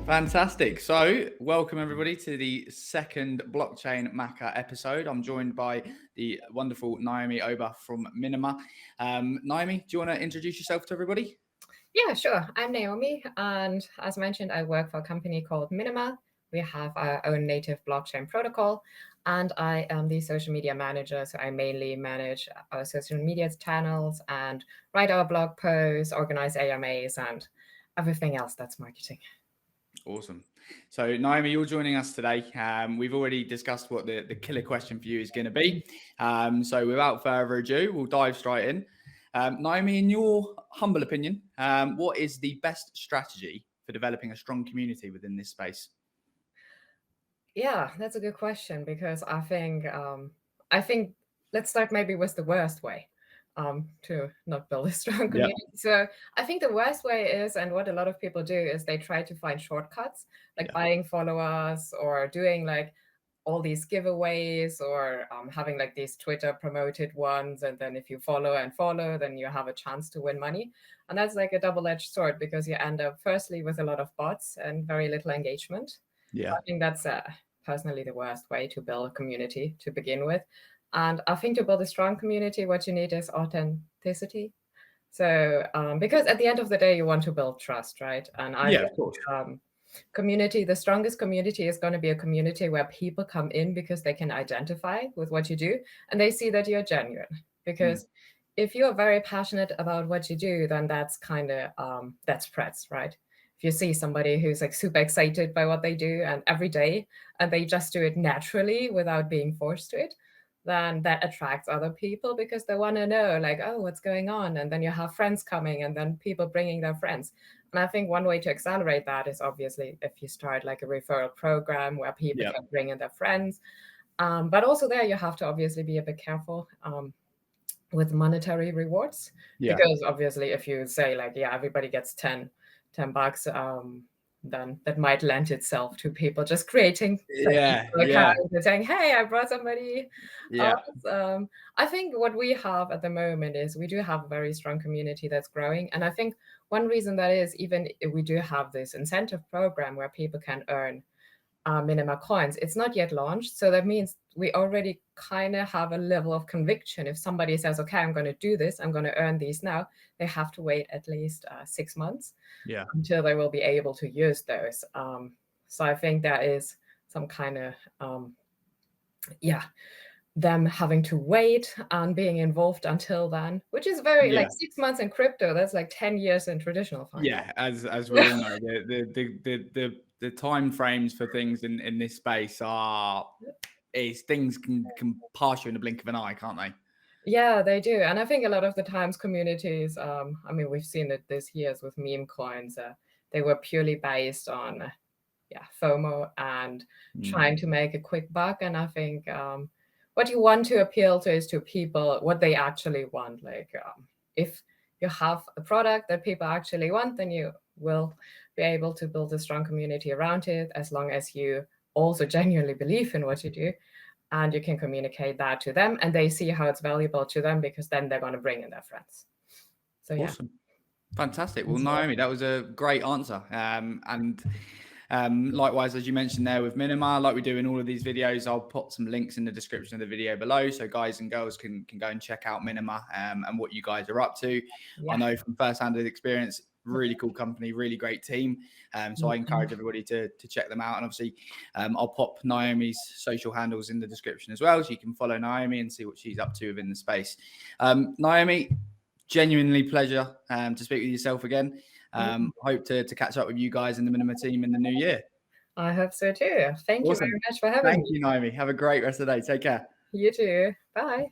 Fantastic. So, welcome everybody to the second BlockchainMacca episode. I'm joined by the wonderful Naomi Oba from Minima. Naomi, do you want to introduce yourself to everybody? Yeah, sure. I'm Naomi, and as mentioned, I work for a company called Minima. We have our own native blockchain protocol, and I am the social media manager. So I mainly manage our social media channels and write our blog posts, organize AMAs, and everything else that's marketing. Awesome. So, Naomi, you're joining us today. We've already discussed what the killer question for you is going to be. So, without further ado, we'll dive straight in. Naomi, in your humble opinion, what is the best strategy for developing a strong community within this space? Yeah, that's a good question because I think let's start maybe with the worst way to not build a strong Yeah. community. So I think the worst way is, and what a lot of people do is they try to find shortcuts, like Yeah. buying followers or doing like all these giveaways or having like these Twitter promoted ones. And then if you follow and follow, then you have a chance to win money. And that's like a double-edged sword because you end up firstly with a lot of bots and very little engagement. Yeah. I think that's personally the worst way to build a community to begin with. And I think to build a strong community, what you need is authenticity. So, because at the end of the day, you want to build trust, right? And I Yeah, of think course. the strongest community is going to be a community where people come in because they can identify with what you do and they see that you're genuine. Mm. Because if you're very passionate about what you do, then that's kind of that spreads, right? If you see somebody who's like super excited by what they do and every day and they just do it naturally without being forced to it, then that attracts other people because they want to know like, oh, what's going on? And then you have friends coming and then people bringing their friends. And I think one way to accelerate that is obviously if you start like a referral program where people Yeah. can bring in their friends. But also there you have to obviously be a bit careful with monetary rewards, Yeah. because obviously if you say like, yeah, everybody gets 10 bucks, then that might lend itself to people just creating fake Yeah. Yeah. accounts and saying, hey, I brought somebody Yeah. else. I think what we have at the moment is we do have a very strong community that's growing. And I think one reason that is, even if we do have this incentive program where people can earn Minima coins. It's not yet launched. So that means we already kind of have a level of conviction. If somebody says, okay, I'm going to do this, I'm going to earn these now, they have to wait at least 6 months Yeah. until they will be able to use those. So I think there is some kind of, them having to wait and being involved until then, which is very like Yeah. 6 months in crypto. That's like 10 years in traditional finance. Yeah, as we all know, the time frames for things in this space are is things can pass you in the blink of an eye, can't they? Yeah, they do. And I think a lot of the times communities, I mean, we've seen it this years with meme coins. They were purely based on, FOMO and Mm. trying to make a quick buck. And I think what you want to appeal to is to people what they actually want. Like if you have a product that people actually want, then you will be able to build a strong community around it as long as you also genuinely believe in what you do and you can communicate that to them and they see how it's valuable to them because then they're going to bring in their friends. So yeah. Awesome. Fantastic. Well, So, Naomi, that was a great answer. And likewise, as you mentioned there with Minima, like we do in all of these videos, I'll put some links in the description of the video below so guys and girls can go and check out Minima and what you guys are up to. I yeah. know from first-hand experience, really cool company, really great team. So I encourage everybody to check them out. And obviously, I'll pop Naomi's social handles in the description as well, so you can follow Naomi and see what she's up to within the space. Naomi, genuinely pleasure to speak with yourself again. Hope to catch up with you guys in the Minima team in the new year. I hope so too. Thank you very Awesome. much for having Thank me. you, Naomi. Have a great rest of the day. Take care. You too. Bye.